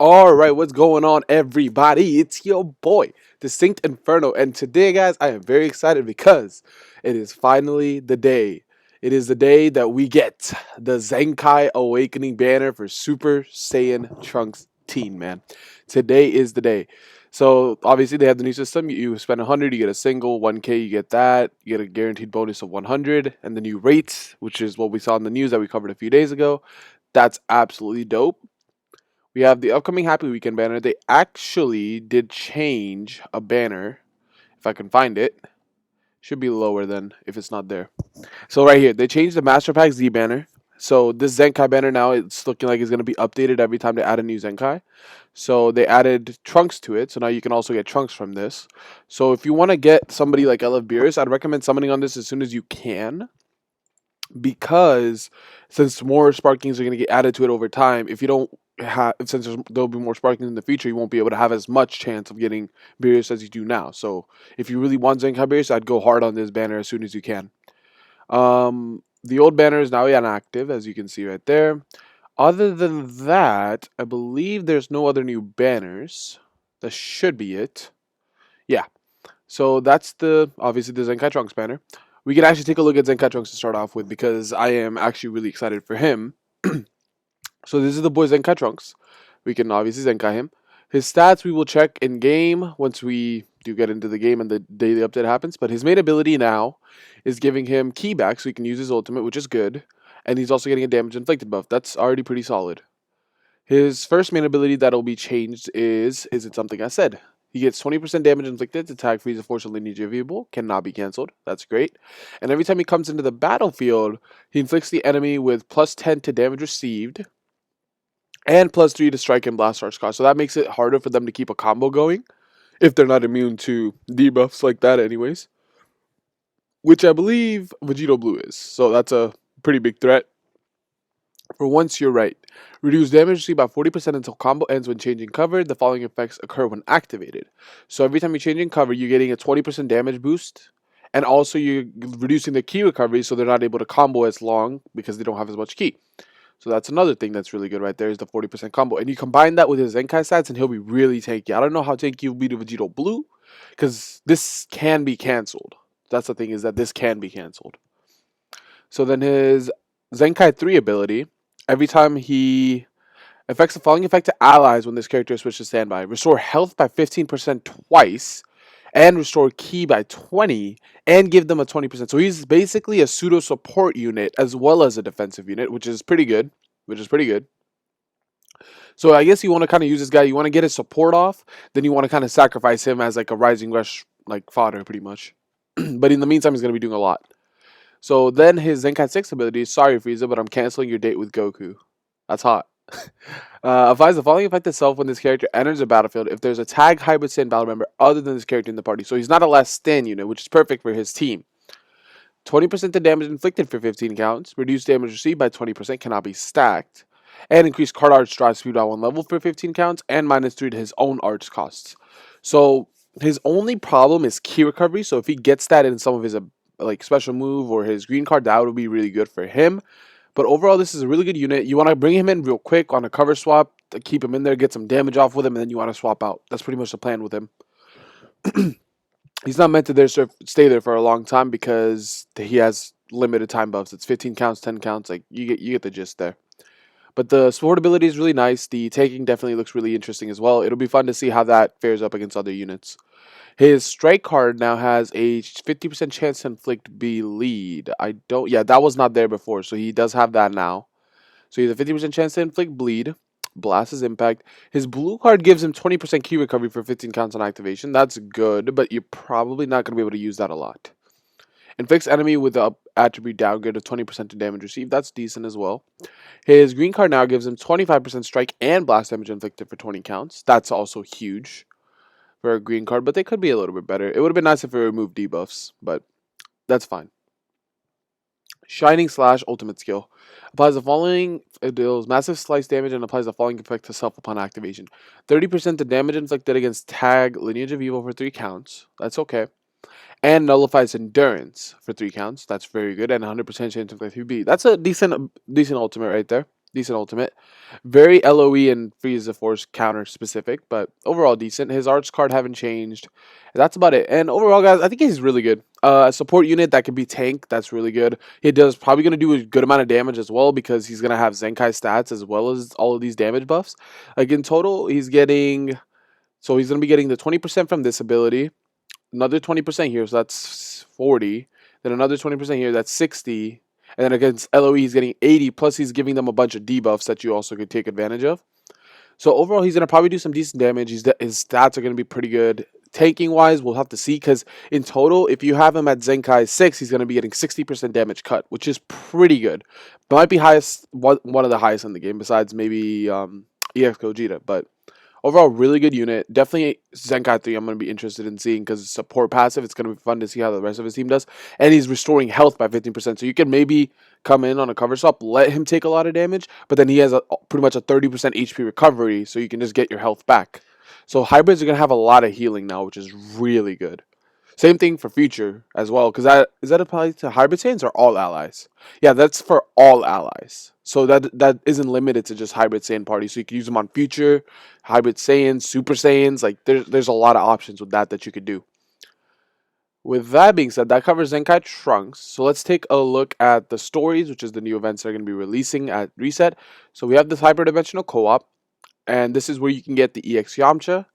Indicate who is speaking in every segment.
Speaker 1: All right, what's going on, everybody? It's your boy, Distinct Inferno, and today, guys, I am very excited because it is finally the day. It is the day that we get the Zenkai Awakening banner for Super Saiyan Trunks Teen, man. Today is the day. So obviously they have the new system. You spend 100, you get a single. 1K, you get that. You get a guaranteed bonus of 100, and the new rates, which is what we saw in the news that we covered a few days ago. That's absolutely dope. We have the upcoming Happy Weekend banner. They actually did change a banner. If I can find it, should be lower than if it's not there. So right here, they changed the Master Pack Z banner. So this Zenkai banner now, it's looking like it's going to be updated every time they add a new Zenkai. So they added Trunks to it. So now you can also get Trunks from this. So if you want to get somebody like LF Beerus, I'd recommend summoning on this as soon as you can, because since more sparkings are going to get added to it over time, if you don't have, since there'll be more sparkings in the future, you won't be able to have as much chance of getting Beerus as you do now. So if you really want Zenkai Beerus, I'd go hard on this banner as soon as you can. The old banner is now inactive, as you can see right there. Other than that, I believe there's no other new banners. That should be it. Yeah. So that's obviously the Zenkai Trunks banner. We can actually take a look at Zenkai Trunks to start off with because I am actually really excited for him. So this is the boy Zenkai Trunks. We can obviously Zenkai him. His stats we will check in game once we do get into the game and the daily update happens. But his main ability now is giving him key back so he can use his ultimate, which is good. And he's also getting a damage inflicted buff. That's already pretty solid. His first main ability that'll be changed is it something I said? He gets 20% damage inflicted to tag freeze a force or lineage viewable. Cannot be cancelled. That's great. And every time he comes into the battlefield, he inflicts the enemy with plus 10 to damage received and plus 3 to strike and blast charge cost. So that makes it harder for them to keep a combo going if they're not immune to debuffs like that anyways. Which I believe Vegito Blue is. So that's a pretty big threat. For once, you're right. Reduce damage received by 40% until combo ends when changing cover. The following effects occur when activated. So every time you're changing cover, you're getting a 20% damage boost. And also you're reducing the key recovery so they're not able to combo as long because they don't have as much key. So that's another thing that's really good right there is the 40% combo. And you combine that with his Zenkai stats and he'll be really tanky. I don't know how tanky he'll be to Vegito Blue because this can be cancelled. That's the thing, is that this can be cancelled. So then his Zenkai 3 ability, every time he affects the following effect to allies when this character is switched to standby. Restore health by 15% twice, and restore ki by 20, and give them a 20%. So he's basically a pseudo support unit as well as a defensive unit, which is pretty good. So I guess you want to kind of use this guy. You want to get his support off, then you want to kind of sacrifice him as like a Rising Rush like fodder, pretty much. But in the meantime, he's going to be doing a lot. So then his Zenkai 6 ability is, sorry Frieza, but I'm canceling your date with Goku. That's hot. Applies the following effect itself when this character enters the battlefield if there's a tag hybrid Saiyan battle member other than this character in the party. So he's not a last stand unit, which is perfect for his team. 20% to damage inflicted for 15 counts. Reduced damage received by 20%, cannot be stacked. And increase card arts drive speed by 1 level for 15 counts. And minus 3 to his own arts costs. So his only problem is key recovery. So if he gets that in some of his like special move or his green card, that would be really good for him. But overall, this is a really good unit. You want to bring him in real quick on a cover swap to keep him in there, get some damage off with him, and then you want to swap out. That's pretty much the plan with him. He's not meant to stay there for a long time because he has limited time buffs. It's 15 counts, 10 counts. Like you get the gist there. But the support ability is really nice. The taking definitely looks really interesting as well. It'll be fun to see how that fares up against other units. His strike card now has a 50% chance to inflict bleed. Yeah, that was not there before, so he does have that now. So he has a 50% chance to inflict bleed. Blast his impact. His blue card gives him 20% key recovery for 15 counts on activation. That's good, but you're probably not going to be able to use that a lot. Inflicts enemy with the attribute downgrade of 20% to damage received. That's decent as well. His green card now gives him 25% strike and blast damage inflicted for 20 counts. That's also huge for a green card, but they could be a little bit better. It would have been nice if it removed debuffs, but that's fine. Shining Slash ultimate skill. Applies the following, it deals massive slice damage and applies the following effect to self upon activation. 30% to damage inflicted against tag lineage of evil for 3 counts. That's okay. And nullifies endurance for 3 counts. That's very good. And 100% chance to inflict 3B. That's a decent ultimate right there. Decent ultimate. Very LOE and Freeze the Force counter specific, but overall decent. His arts card haven't changed. That's about it. And overall, guys, I think he's really good. A support unit that can be tank, that's really good. He does probably going to do a good amount of damage as well because he's going to have Zenkai stats as well as all of these damage buffs. Like in total, he's getting... So he's going to be getting the 20% from this ability, another 20% here, so that's 40. Then another 20% here, that's 60. And then against LOE, he's getting 80, plus he's giving them a bunch of debuffs that you also could take advantage of. So overall, he's going to probably do some decent damage. His stats are going to be pretty good. Tanking wise, we'll have to see, because in total, if you have him at Zenkai 6, he's going to be getting 60% damage cut, which is pretty good. Might be highest, one of the highest in the game, besides maybe EX Gogeta, but overall, really good unit. Definitely Zenkai 3 I'm going to be interested in seeing because it's support passive. It's going to be fun to see how the rest of his team does. And he's restoring health by 15%. So you can maybe come in on a cover swap, let him take a lot of damage, but then he has pretty much a 30% HP recovery, so you can just get your health back. So hybrids are going to have a lot of healing now, which is really good. Same thing for future as well, because is that applied to hybrid Saiyans or all allies? Yeah, that's for all allies. So that isn't limited to just hybrid Saiyan parties. So you can use them on future, hybrid Saiyans, super Saiyans. Like there's a lot of options with that you could do. With that being said, that covers Zenkai Trunks. So let's take a look at the stories, which is the new events they're going to be releasing at Reset. So we have this hyperdimensional co-op, and this is where you can get the EX Yamcha.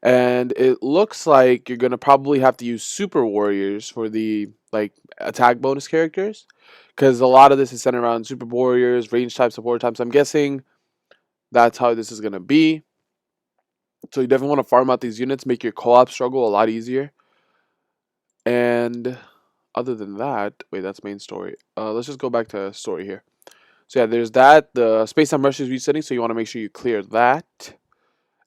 Speaker 1: And it looks like you're gonna probably have to use Super Warriors for the like attack bonus characters, because a lot of this is centered around Super Warriors, range type, support types. I'm guessing that's how this is gonna be. So you definitely want to farm out these units, make your co-op struggle a lot easier. And other than that, wait, that's main story. Let's just go back to story here. So yeah, there's that. The space time rush is resetting, so you want to make sure you clear that.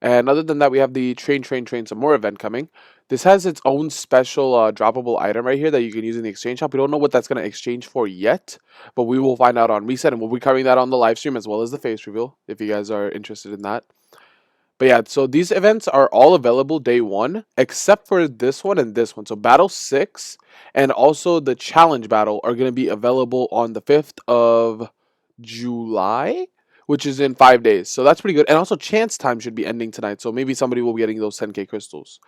Speaker 1: And other than that, we have the train some more event coming. This has its own special droppable item right here that you can use in the exchange shop. We don't know what that's going to exchange for yet, but we will find out on Reset, and we'll be covering that on the live stream as well as the face reveal if you guys are interested in that. But yeah, so these events are all available day one, except for this one and this one. So Battle 6 and also the Challenge Battle are going to be available on the 5th of July, which is in 5 days. So that's pretty good. And also Chance Time should be ending tonight. So maybe somebody will be getting those 10k crystals.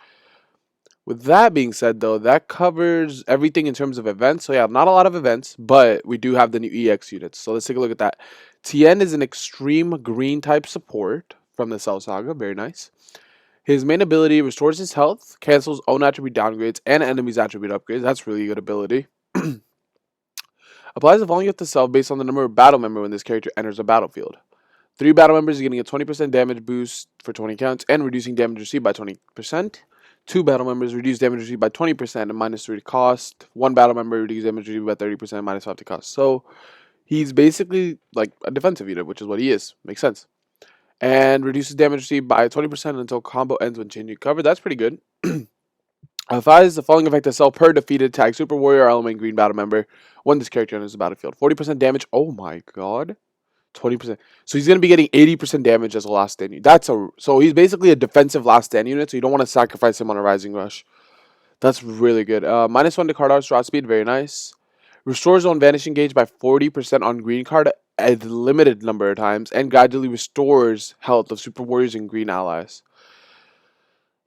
Speaker 1: With that being said, though, that covers everything in terms of events. So yeah, not a lot of events, but we do have the new EX units. So let's take a look at that. Tien is an extreme green type support from the Cell Saga. Very nice. His main ability restores his health, cancels own attribute downgrades, and enemies' attribute upgrades. That's really good ability. Applies the following gift to self based on the number of battle member when this character enters the battlefield. 3 battle members are getting a 20% damage boost for 20 counts and reducing damage received by 20%. 2 battle members reduce damage received by 20% and minus 3 to cost. 1 battle member reduce damage received by 30% and minus 5 to cost. So he's basically like a defensive unit, which is what he is. Makes sense. And reduces damage received by 20% until combo ends when changing cover. That's pretty good. Applies the following effect to self per defeated tag super warrior or element green battle member when this character enters the battlefield. 40% damage. Oh my god. 20%. So he's going to be getting 80% damage as a last stand unit. So he's basically a defensive last stand unit, so you don't want to sacrifice him on a rising rush. That's really good. -1 to card arts draw speed, very nice. Restores on vanishing gauge by 40% on green card a limited number of times, and gradually restores health of super warriors and green allies.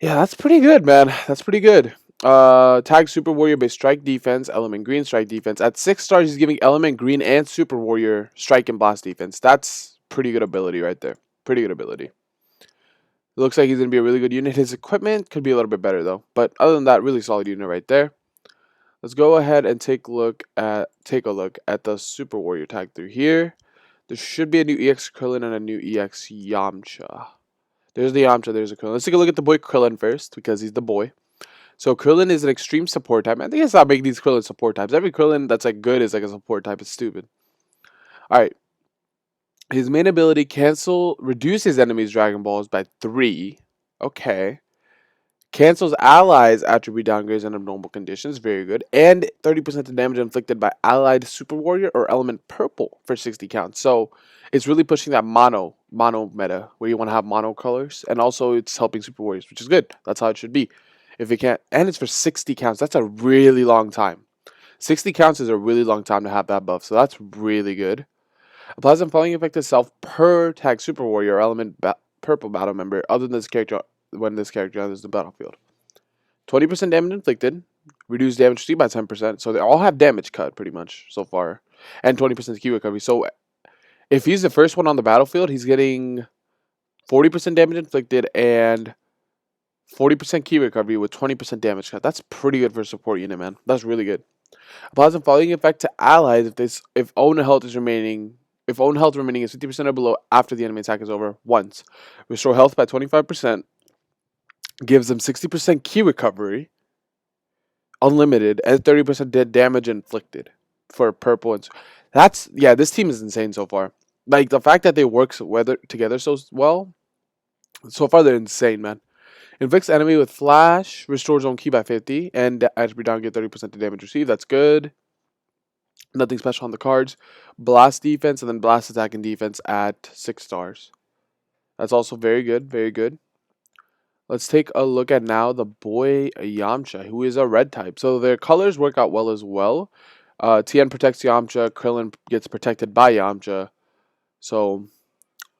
Speaker 1: Yeah, that's pretty good, man. That's pretty good. Tag Super Warrior base strike defense, element green strike defense. At 6 stars, he's giving element green and Super Warrior strike and blast defense. That's pretty good ability right there. Pretty good ability. It looks like he's going to be a really good unit. His equipment could be a little bit better though. But other than that, really solid unit right there. Let's go ahead and take a look at the Super Warrior tag through here. There should be a new EX Krillin and a new EX Yamcha. There's the Yamcha, there's a Krillin. Let's take a look at the boy Krillin first, because he's the boy. So Krillin is an extreme support type. I think I stop making these Krillin support types. Every Krillin that's like good is like a support type. It's stupid. Alright. His main ability, reduces enemies' Dragon Balls by 3. Okay. Cancels allies' attribute downgrades and abnormal conditions. Very good. And 30% of damage inflicted by allied Super Warrior or element purple for 60 counts. So it's really pushing that mono meta where you want to have mono colors. And also it's helping Super Warriors, which is good. That's how it should be. If it can't, and it's for 60 counts. That's a really long time. 60 counts is a really long time to have that buff. So that's really good. Applies the following effect to self per tag super warrior or element purple battle member other than this character when this character enters the battlefield. 20% damage inflicted, reduce damage received by 10%. So they all have damage cut pretty much so far, and 20% key recovery. So if he's the first one on the battlefield, he's getting 40% damage inflicted and 40% key recovery with 20% damage cut. That's pretty good for a support unit, man. That's really good. Applies a following effect to allies if own health is remaining. If own health remaining is 50% or below after the enemy attack is over once. Restore health by 25%. Gives them 60% key recovery. Unlimited. And 30% dead damage inflicted. For purple. And yeah, this team is insane so far. Like, the fact that they work together so well. So far, they're insane, man. Inflicts enemy with flash. Restores own key by 50. And attribute down get 30% to damage received. That's good. Nothing special on the cards. Blast defense and then blast attack and defense at 6 stars. That's also very good. Very good. Let's take a look at now the boy Yamcha, who is a red type. So their colors work out well as well. Tien protects Yamcha. Krillin gets protected by Yamcha. So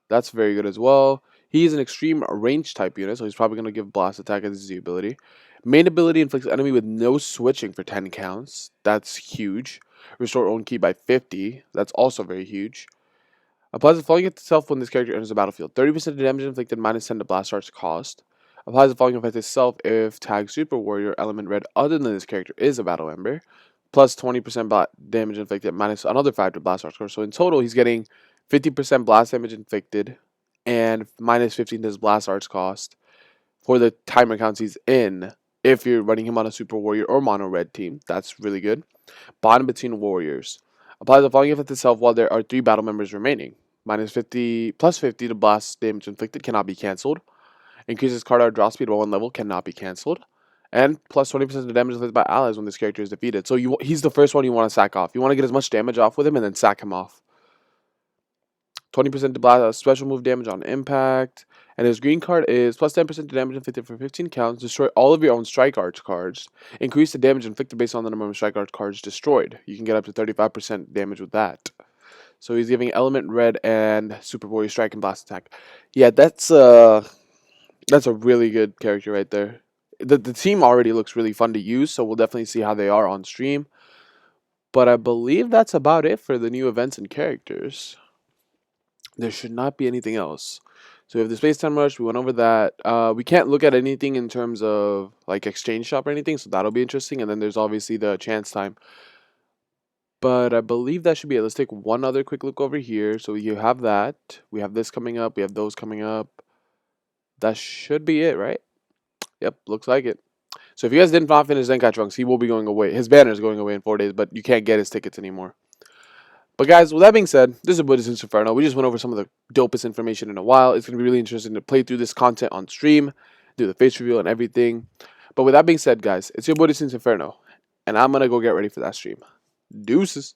Speaker 1: that's very good as well. He's an extreme range type unit, so he's probably going to give blast attack as his ability. Main ability inflicts enemy with no switching for 10 counts. That's huge. Restore own key by 50. That's also very huge. Applies the following itself when this character enters the battlefield. 30% damage inflicted minus 10 to blast art's cost. Applies the following effect itself if tag super warrior element red other than this character is a battle member. Plus 20% damage inflicted minus another 5 to blast art's cost. So in total, he's getting 50% blast damage inflicted and minus 15 to his blast art's cost for the timer counts he's in. If you're running him on a super warrior or mono red team, that's really good. Bond between warriors. Apply the following effect itself while there are 3 battle members remaining. Minus 50, plus 50 to blast damage inflicted cannot be cancelled. Increases card art draw speed by 1 level cannot be cancelled. And plus 20% of damage inflicted by allies when this character is defeated. So he's the first one you want to sack off. You want to get as much damage off with him and then sack him off. 20% to blast special move damage on impact. And his green card is plus 10% to damage inflicted for 15 counts. Destroy all of your own strike arch cards. Increase the damage inflicted based on the number of strike arch cards destroyed. You can get up to 35% damage with that. So he's giving element red and super warrior strike and blast attack. Yeah, that's a really good character right there. The team already looks really fun to use, so we'll definitely see how they are on stream. But I believe that's about it for the new events and characters. There should not be anything else. So we have the Space Time Rush. We went over that. We can't look at anything in terms of like exchange shop or anything, so that'll be interesting. And then there's obviously the chance time. But I believe that should be it. Let's take one other quick look over here. So you have that. We have this coming up. We have those coming up. That should be it, right? Yep, looks like it. So if you guys didn't finish Zenkai Trunks, he will be going away. His banner is going away in 4 days, but you can't get his tickets anymore. But guys, with that being said, this is Buddhist Inferno. We just went over some of the dopest information in a while. It's going to be really interesting to play through this content on stream, do the face reveal and everything. But with that being said, guys, it's your Buddhist Inferno, and I'm going to go get ready for that stream. Deuces.